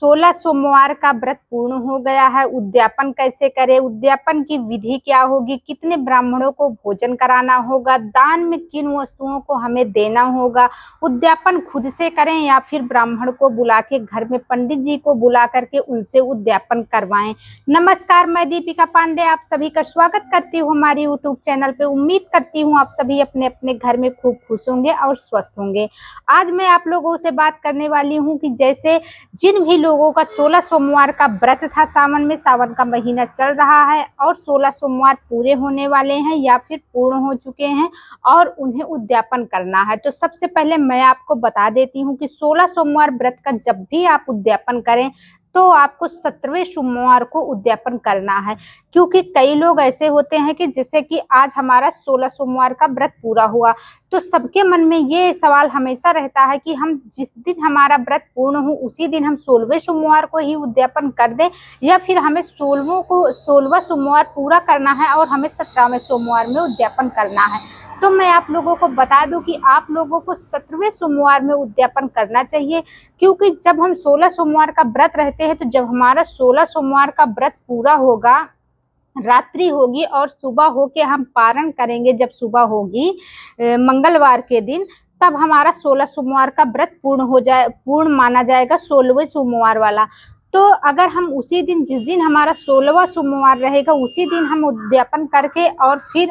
16 सोमवार का व्रत पूर्ण हो गया है। उद्यापन कैसे करें, उद्यापन की विधि क्या होगी, कितने ब्राह्मणों को भोजन कराना होगा, दान में किन वस्तुओं को हमें देना होगा, उद्यापन खुद से करें या फिर ब्राह्मण को बुला के घर में पंडित जी को बुला करके उनसे उद्यापन करवाएं। नमस्कार, मैं दीपिका पांडे आप सभी का स्वागत करती हूँ हमारी यूट्यूब चैनल पे। उम्मीद करती हूँ आप सभी अपने अपने घर में खूब खुश होंगे और स्वस्थ होंगे। आज मैं आप लोगों से बात करने वाली हूँ कि जैसे जिन भी लोगों का 16 सोमवार का व्रत था, सावन में, सावन का महीना चल रहा है और 16 सोमवार पूरे होने वाले हैं या फिर पूर्ण हो चुके हैं और उन्हें उद्यापन करना है। तो सबसे पहले मैं आपको बता देती हूँ कि 16 सोमवार व्रत का जब भी आप उद्यापन करें तो आपको 17वें सोमवार को उद्यापन करना है, क्योंकि कई लोग ऐसे होते हैं कि जैसे कि आज हमारा 16 सोमवार का व्रत पूरा हुआ तो सबके मन में ये सवाल हमेशा रहता है कि हम जिस दिन हमारा व्रत पूर्ण हो उसी दिन हम 16वें सोमवार को ही उद्यापन कर दें या फिर हमें 16वां सोमवार पूरा करना है और हमें 17वें सोमवार में उद्यापन करना है। तो मैं आप लोगों को बता दूं कि आप लोगों को 17वें सोमवार में उद्यापन करना चाहिए, क्योंकि जब हम 16 सोमवार का व्रत रहते हैं तो जब हमारा 16 सोमवार का व्रत पूरा होगा, रात्रि होगी और सुबह होके हम पारण करेंगे, जब सुबह होगी मंगलवार के दिन, तब हमारा 16 सोमवार का व्रत पूर्ण माना जाएगा, 16वें सोमवार वाला। तो अगर हम उसी दिन, जिस दिन हमारा 16वां सोमवार रहेगा, उसी दिन हम उद्यापन करके और फिर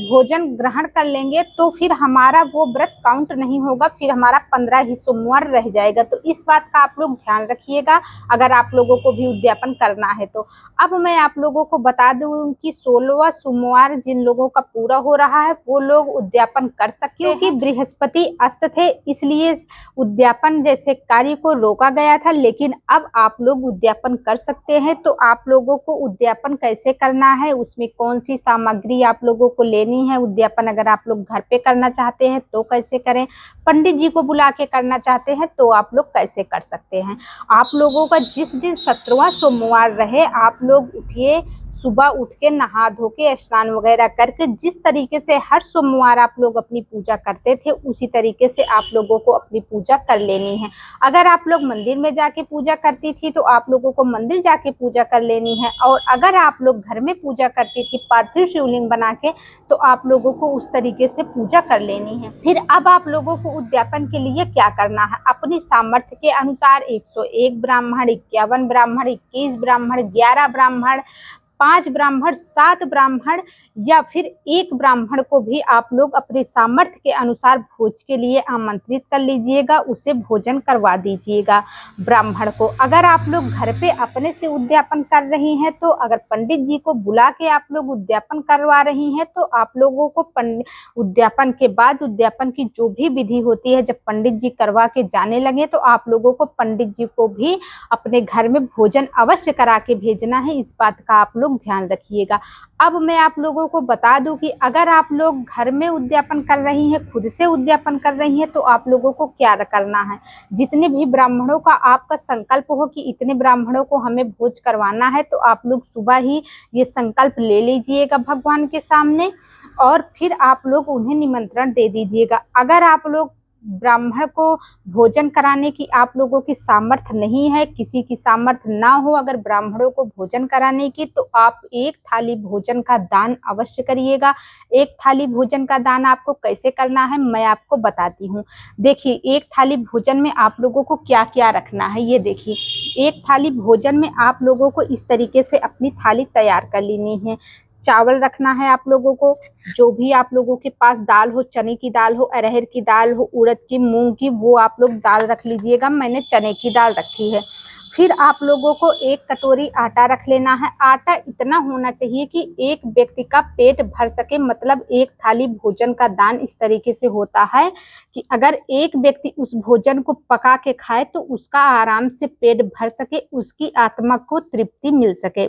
भोजन ग्रहण कर लेंगे तो फिर हमारा वो व्रत काउंट नहीं होगा, फिर हमारा 15 ही सोमवार रह जाएगा। तो इस बात का आप लोग ध्यान रखिएगा अगर आप लोगों को भी उद्यापन करना है तो। अब मैं आप लोगों को बता दूं कि 16वां सोमवार जिन लोगों का पूरा हो रहा है वो लोग उद्यापन कर सकते हैं, क्योंकि बृहस्पति अस्त थे इसलिए उद्यापन जैसे कार्य को रोका गया था, लेकिन अब आप लोग उद्यापन कर सकते हैं। तो आप लोगों को उद्यापन कैसे करना है, उसमें कौन सी सामग्री आप लोगों को लेनी है, उद्यापन अगर आप लोग घर पे करना चाहते हैं तो कैसे करें, पंडित जी को बुला के करना चाहते हैं तो आप लोग कैसे कर सकते हैं। आप लोगों का जिस दिन 17वां सोमवार रहे, आप लोग उठिए, सुबह उठ के नहा धो के स्नान वगैरह करके जिस तरीके से हर सोमवार आप लोग अपनी पूजा करते थे उसी तरीके से आप लोगों को अपनी पूजा कर लेनी है। अगर आप लोग मंदिर में जाके पूजा करती थी तो आप लोगों को मंदिर जाके पूजा कर लेनी है, और अगर आप लोग घर में पूजा करती थी पार्थिव शिवलिंग बना के तो आप लोगों को उस तरीके से पूजा कर लेनी है। फिर अब आप लोगों को उद्यापन के लिए क्या करना है, अपनी सामर्थ्य के अनुसार 101 ब्राह्मण, 51 ब्राह्मण, 21 ब्राह्मण, 11 ब्राह्मण, 5 ब्राह्मण, 7 ब्राह्मण या फिर 1 ब्राह्मण को भी आप लोग अपने सामर्थ्य के अनुसार भोज के लिए आमंत्रित कर लीजिएगा, उसे भोजन करवा दीजिएगा ब्राह्मण को। अगर आप लोग घर पे अपने से उद्यापन कर रही हैं तो अगर पंडित जी को बुला के आप लोग उद्यापन करवा रही हैं तो आप लोगों को उद्यापन के बाद, उद्यापन की जो भी विधि होती है, जब पंडित जी करवा के जाने लगे तो आप लोगों को पंडित जी को भी अपने घर में भोजन अवश्य करा के भेजना है। इस बात का आप लोग ध्यान रखिएगा। अब मैं आप लोगों को बता दूं कि अगर आप लोग घर में उद्यापन कर रही हैं, खुद से उद्यापन कर रही हैं, तो आप लोगों को क्या करना है, जितने भी ब्राह्मणों का आपका संकल्प हो कि इतने ब्राह्मणों को हमें भोज करवाना है, तो आप लोग सुबह ही ये संकल्प ले लीजिएगा भगवान के सामने और फिर आप लोग उन्हें निमंत्रण दे दीजिएगा। अगर आप लोग ब्राह्मण को भोजन कराने की आप लोगों की सामर्थ्य नहीं है, किसी की सामर्थ्य ना हो अगर ब्राह्मणों को भोजन कराने की, तो आप 1 थाली भोजन का दान अवश्य करिएगा। 1 थाली भोजन का दान आपको कैसे करना है मैं आपको बताती हूँ। देखिए, 1 थाली भोजन में आप लोगों को क्या क्या रखना है, ये देखिए। 1 थाली भोजन में आप लोगों को इस तरीके से अपनी थाली तैयार कर लेनी है। चावल रखना है आप लोगों को, जो भी आप लोगों के पास दाल हो, चने की दाल हो, अरहर की दाल हो, उड़द की, मूंग की, वो आप लोग दाल रख लीजिएगा। मैंने चने की दाल रखी है। फिर आप लोगों को 1 कटोरी आटा रख लेना है। आटा इतना होना चाहिए कि एक व्यक्ति का पेट भर सके, मतलब 1 थाली भोजन का दान इस तरीके से होता है कि अगर एक व्यक्ति उस भोजन को पका के खाए तो उसका आराम से पेट भर सके, उसकी आत्मा को तृप्ति मिल सके।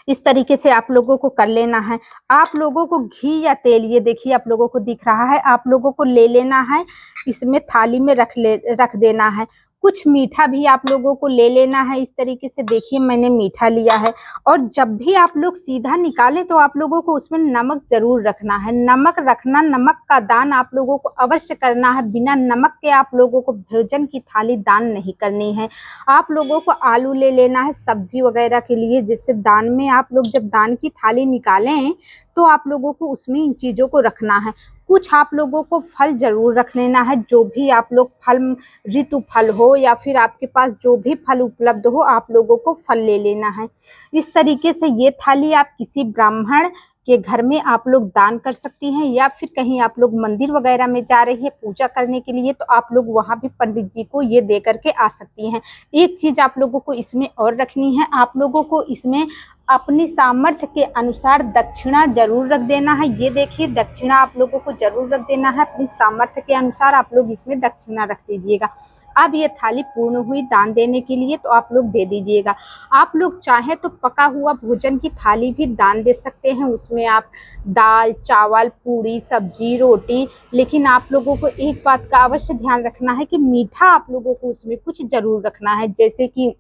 इस तरीके से आप लोगों को कर लेना है। आप लोगों को घी या तेल, ये देखिए आप लोगों को दिख रहा है, आप लोगों को ले लेना है, इसमें थाली में रख देना है। कुछ मीठा भी आप लोगों को ले लेना है। इस तरीके से देखिए मैंने मीठा लिया है। और जब भी आप लोग सीधा निकालें तो आप लोगों को उसमें नमक जरूर रखना है। नमक रखना, नमक का दान आप लोगों को अवश्य करना है। बिना नमक के आप लोगों को भोजन की थाली दान नहीं करनी है। आप लोगों को आलू ले लेना है सब्जी वगैरह के लिए, जिससे दान में आप लोग जब दान की थाली निकालें तो आप लोगों को उसमें इन चीज़ों को रखना है। कुछ आप लोगों को फल जरूर रख लेना है। जो भी आप लोग फल, ऋतु फल हो या फिर आपके पास जो भी फल उपलब्ध हो, आप लोगों को फल ले लेना है। इस तरीके से ये थाली आप किसी ब्राह्मण के घर में आप लोग दान कर सकती हैं, या फिर कहीं आप लोग मंदिर वगैरह में जा रही है पूजा करने के लिए तो आप लोग वहां भी पंडित जी को ये दे करके आ सकती हैं। एक चीज आप लोगों को इसमें और रखनी है, आप लोगों को इसमें अपनी सामर्थ्य के अनुसार दक्षिणा जरूर रख देना है। ये देखिए दक्षिणा आप लोगों को जरूर रख देना है। अपनी सामर्थ्य के अनुसार आप लोग इसमें दक्षिणा रख दीजिएगा। अब ये थाली पूर्ण हुई दान देने के लिए, तो आप लोग दे दीजिएगा। आप लोग चाहे तो पका हुआ भोजन की थाली भी दान दे सकते हैं। उसमें आप दाल, चावल, पूरी, सब्जी, रोटी, लेकिन आप लोगों को एक बात का अवश्य ध्यान रखना है कि मीठा आप लोगों को उसमें कुछ जरूर रखना है। जैसे कि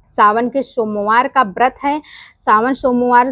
सावन के सोमवार का व्रत है, सावन सोमवार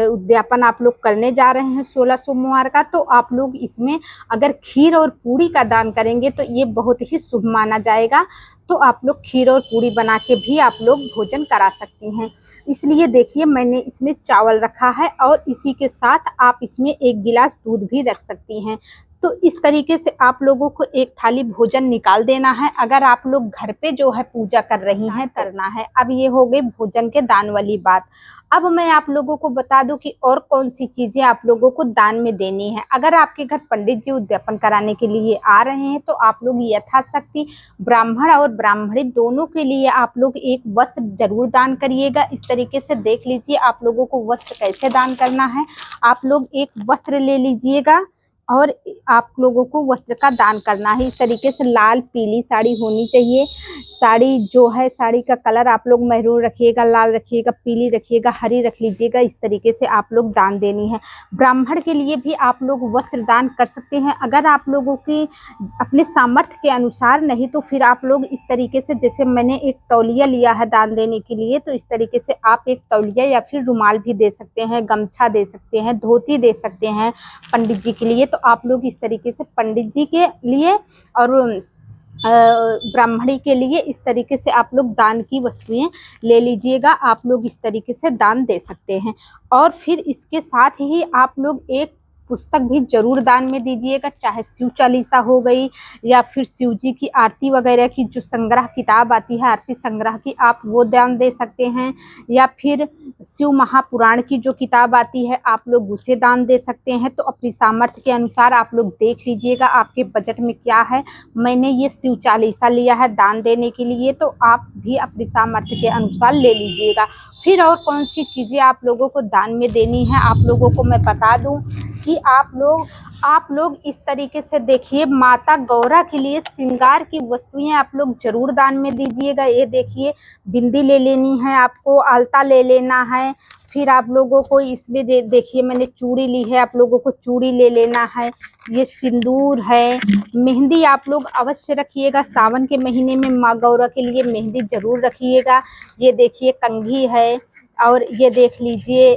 उद्यापन आप लोग करने जा रहे हैं 16 सोमवार का, तो आप लोग इसमें अगर खीर और पूरी का दान करेंगे तो ये बहुत ही शुभ माना जाएगा। तो आप लोग खीर और पूरी बना के भी आप लोग भोजन करा सकती हैं। इसलिए देखिए मैंने इसमें चावल रखा है और इसी के साथ आप इसमें 1 गिलास दूध भी रख सकती हैं। तो इस तरीके से आप लोगों को एक थाली भोजन निकाल देना है। अगर आप लोग घर पे जो है पूजा कर रही हैं करना है। अब ये हो गई भोजन के दान वाली बात। अब मैं आप लोगों को बता दूं कि और कौन सी चीजें आप लोगों को दान में देनी है। अगर आपके घर पंडित जी उद्यापन कराने के लिए आ रहे हैं तो आप लोग यथाशक्ति ब्राह्मण और ब्राह्मणी दोनों के लिए आप लोग एक वस्त्र जरूर दान करिएगा। इस तरीके से देख लीजिए आप लोगों को वस्त्र कैसे दान करना है। आप लोग एक वस्त्र ले लीजिएगा और आप लोगों को वस्त्र का दान करना है। इस तरीके से लाल पीली साड़ी होनी चाहिए। साड़ी जो है, साड़ी का कलर आप लोग मैरून रखिएगा, लाल रखिएगा, पीली रखिएगा, हरी रख लीजिएगा। इस तरीके से आप लोग दान देनी है। ब्राह्मण के लिए भी आप लोग वस्त्र दान कर सकते हैं। अगर आप लोगों की अपने सामर्थ्य के अनुसार नहीं तो फिर आप लोग इस तरीके से, जैसे मैंने एक तौलिया लिया है दान देने के लिए, तो इस तरीके से आप एक तौलिया या फिर रुमाल भी दे सकते हैं, गमछा दे सकते हैं, धोती दे सकते हैं पंडित जी के लिए। तो आप लोग इस तरीके से पंडित जी के लिए और ब्राह्मणी के लिए इस तरीके से आप लोग दान की वस्तुएं ले लीजिएगा। आप लोग इस तरीके से दान दे सकते हैं। और फिर इसके साथ ही आप लोग एक पुस्तक भी जरूर दान में दीजिएगा, चाहे शिव चालीसा हो गई या फिर शिव जी की आरती वगैरह की जो संग्रह किताब आती है आरती संग्रह की, आप वो दान दे सकते हैं। या फिर शिव महापुराण की जो किताब आती है आप लोग उसे दान दे सकते हैं। तो अपनी सामर्थ्य के अनुसार आप लोग देख लीजिएगा आपके बजट में क्या है। मैंने ये शिव चालीसा लिया है दान देने के लिए, तो आप भी अपनी सामर्थ्य के अनुसार ले लीजिएगा। फिर और कौन सी चीज़ें आप लोगों को दान में देनी है, आप लोगों को मैं बता दूं कि आप लोग इस तरीके से देखिए, माता गौरा के लिए श्रृंगार की वस्तुएं आप लोग जरूर दान में दीजिएगा। ये देखिए बिंदी ले लेनी है आपको, आलता ले लेना है। फिर आप लोगों को इसमें देखिए मैंने चूड़ी ली है, आप लोगों को चूड़ी ले लेना है। ये सिंदूर है, मेहंदी आप लोग अवश्य रखिएगा। सावन के महीने में माँ गौरा के लिए मेहंदी जरूर रखिएगा। ये देखिए कंघी है और ये देख लीजिए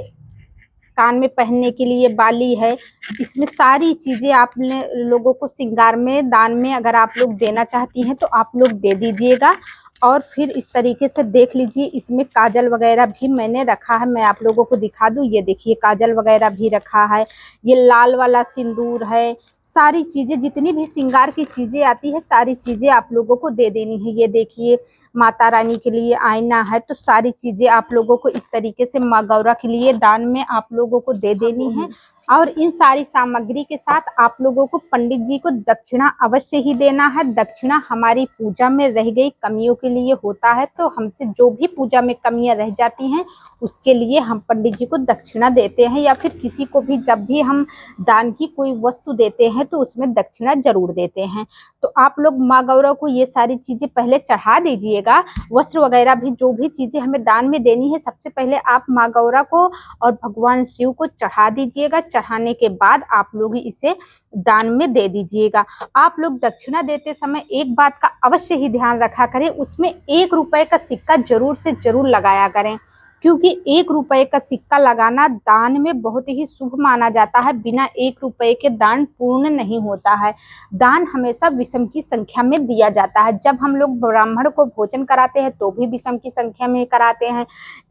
कान में पहनने के लिए बाली है। इसमें सारी चीज़ें आप लोगों को श्रृंगार में दान में अगर आप लोग देना चाहती हैं तो आप लोग दे दीजिएगा। और फिर इस तरीके से देख लीजिए इसमें काजल वगैरह भी मैंने रखा है, मैं आप लोगों को दिखा दूं। ये देखिए काजल वगैरह भी रखा है, ये लाल वाला सिंदूर है। सारी चीज़ें जितनी भी श्रृंगार की चीज़ें आती है सारी चीज़ें आप लोगों को दे देनी है। ये देखिए माता रानी के लिए आईना है, तो सारी चीज़ें आप लोगों को इस तरीके से माँ गौरा के लिए दान में आप लोगों को दे देनी है। और इन सारी सामग्री के साथ आप लोगों को पंडित जी को दक्षिणा अवश्य ही देना है। दक्षिणा हमारी पूजा में रह गई कमियों के लिए होता है, तो हमसे जो भी पूजा में कमियां रह जाती हैं उसके लिए हम पंडित जी को दक्षिणा देते हैं। या फिर किसी को भी जब भी हम दान की कोई वस्तु देते हैं तो उसमें दक्षिणा जरूर देते हैं। तो आप लोग माँ गौरा को ये सारी चीज़ें पहले चढ़ा दीजिएगा। वस्त्र वगैरह भी जो भी चीज़ें हमें दान में देनी है सबसे पहले आप माँ गौरा को और भगवान शिव को चढ़ा दीजिएगा। चढ़ाने के बाद आप लोग इसे दान में दे दीजिएगा। आप लोग दक्षिणा देते समय एक बात का अवश्य ही ध्यान रखा करें, उसमें 1 रुपए का सिक्का जरूर से जरूर लगाया करें, क्योंकि 1 रुपए का सिक्का लगाना दान में बहुत ही शुभ माना जाता है। बिना 1 रुपए के दान पूर्ण नहीं होता है। दान हमेशा विषम की संख्या में दिया जाता है। जब हम लोग ब्राह्मण को भोजन कराते हैं तो भी विषम की संख्या में कराते हैं।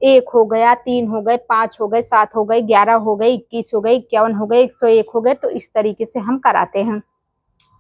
1 हो गया, 3 हो गए, 5 हो गए, 7 हो गए, 11 हो गए, 21 हो गए, 51 हो गए, 101 हो गए, तो इस तरीके से हम कराते हैं।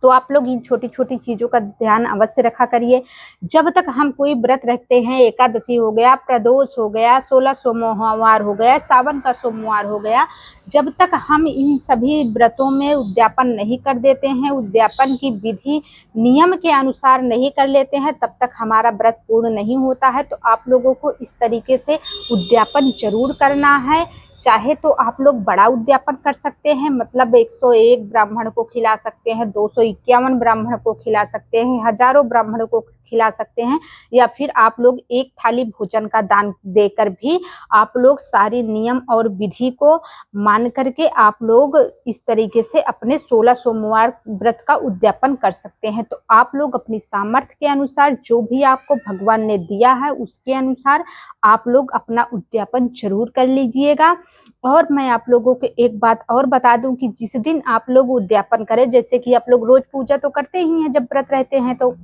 तो आप लोग इन छोटी छोटी चीजों का ध्यान अवश्य रखा करिए। जब तक हम कोई व्रत रखते हैं, एकादशी हो गया, प्रदोष हो गया, 16 सोमवार हो गया, सावन का सोमवार हो गया, जब तक हम इन सभी व्रतों में उद्यापन नहीं कर देते हैं, उद्यापन की विधि नियम के अनुसार नहीं कर लेते हैं, तब तक हमारा व्रत पूर्ण नहीं होता है। तो आप लोगों को इस तरीके से उद्यापन जरूर करना है। चाहे तो आप लोग बड़ा उद्यापन कर सकते हैं, मतलब 101 ब्राह्मण को खिला सकते हैं, 251 ब्राह्मण को खिला सकते हैं, हजारों ब्राह्मणों को खिला सकते हैं, या फिर आप लोग एक थाली भोजन का दान देकर भी आप लोग सारी नियम और विधि को मान करके आप लोग इस तरीके से अपने 16 सोमवार व्रत का उद्यापन कर सकते हैं। तो आप लोग अपनी सामर्थ्य के अनुसार, जो भी आपको भगवान ने दिया है उसके अनुसार आप लोग अपना उद्यापन जरूर कर लीजिएगा। और मैं आप लोगों को एक बात और बता दूं कि जिस दिन आप लोग उद्यापन करें, जैसे कि आप लोग रोज पूजा तो करते ही हैं जब व्रत रहते हैं, तो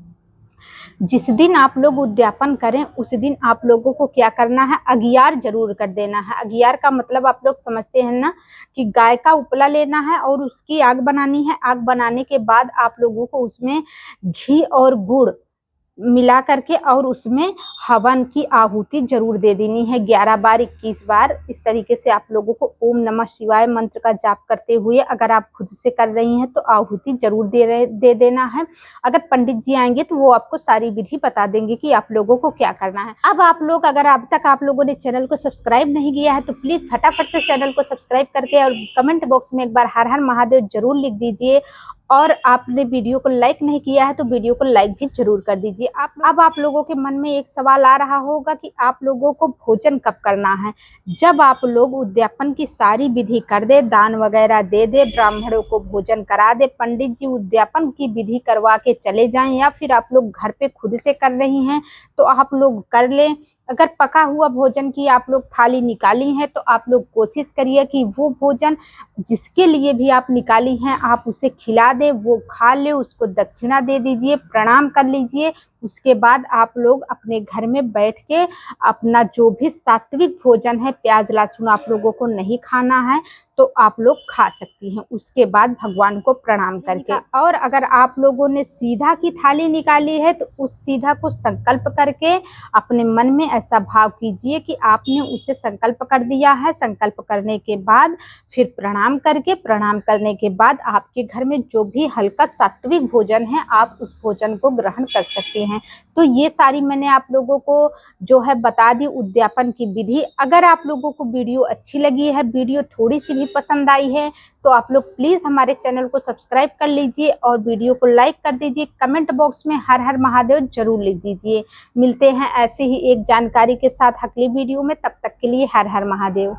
जिस दिन आप लोग उद्यापन करें उस दिन आप लोगों को क्या करना है, अगियार जरूर कर देना है। अगियार का मतलब आप लोग समझते हैं ना, कि गाय का उपला लेना है और उसकी आग बनानी है। आग बनाने के बाद आप लोगों को उसमें घी और गुड़ मिला करके और उसमें हवन की आहुति जरूर दे देनी है, 11 बार 21 बार। इस तरीके से आप लोगों को ओम नमः शिवाय मंत्र का जाप करते हुए, अगर आप खुद से कर रही हैं तो आहुति जरूर दे देना है। अगर पंडित जी आएंगे तो वो आपको सारी विधि बता देंगे कि आप लोगों को क्या करना है। अब आप लोग, अगर अब तक आप लोगों ने चैनल को सब्सक्राइब नहीं किया है तो प्लीज फटाफट से चैनल को सब्सक्राइब करके और कमेंट बॉक्स में एक बार हर हर महादेव जरूर लिख दीजिए। और आपने वीडियो को लाइक नहीं किया है तो वीडियो को लाइक भी जरूर कर दीजिए। अब आप लोगों के मन में एक सवाल आ रहा होगा कि आप लोगों को भोजन कब करना है। जब आप लोग उद्यापन की सारी विधि कर दे, दान वगैरह दे दे, ब्राह्मणों को भोजन करा दे, पंडित जी उद्यापन की विधि करवा के चले जाएं, या फिर आप लोग घर पे खुद से कर रही हैं तो आप लोग कर लें। अगर पका हुआ भोजन की आप लोग थाली निकाली है तो आप लोग कोशिश करिए कि वो भोजन जिसके लिए भी आप निकाली हैं आप उसे खिला दे, वो खा ले, उसको दक्षिणा दे दीजिए, प्रणाम कर लीजिए। उसके बाद आप लोग अपने घर में बैठ के अपना जो भी सात्विक भोजन है, प्याज लहसुन आप लोगों को नहीं खाना है तो आप लोग खा सकती हैं, उसके बाद भगवान को प्रणाम करके। और अगर आप लोगों ने सीधा की थाली निकाली है तो उस सीधा को संकल्प करके अपने मन में ऐसा भाव कीजिए कि आपने उसे संकल्प कर दिया है। संकल्प करने के बाद फिर प्रणाम करने के बाद आपके घर में जो भी हल्का सात्विक भोजन है आप उस भोजन को ग्रहण कर सकते हैं। तो ये सारी मैंने आप लोगों को जो है बता दी उद्यापन की विधि। अगर आप लोगों को वीडियो अच्छी लगी है, वीडियो थोड़ी सी भी पसंद आई है, तो आप लोग प्लीज हमारे चैनल को सब्सक्राइब कर लीजिए और वीडियो को लाइक कर दीजिए। कमेंट बॉक्स में हर हर महादेव जरूर लिख दीजिए। मिलते हैं ऐसे ही एक जानकारी के साथ अगली वीडियो में, तब तक के लिए हर हर महादेव।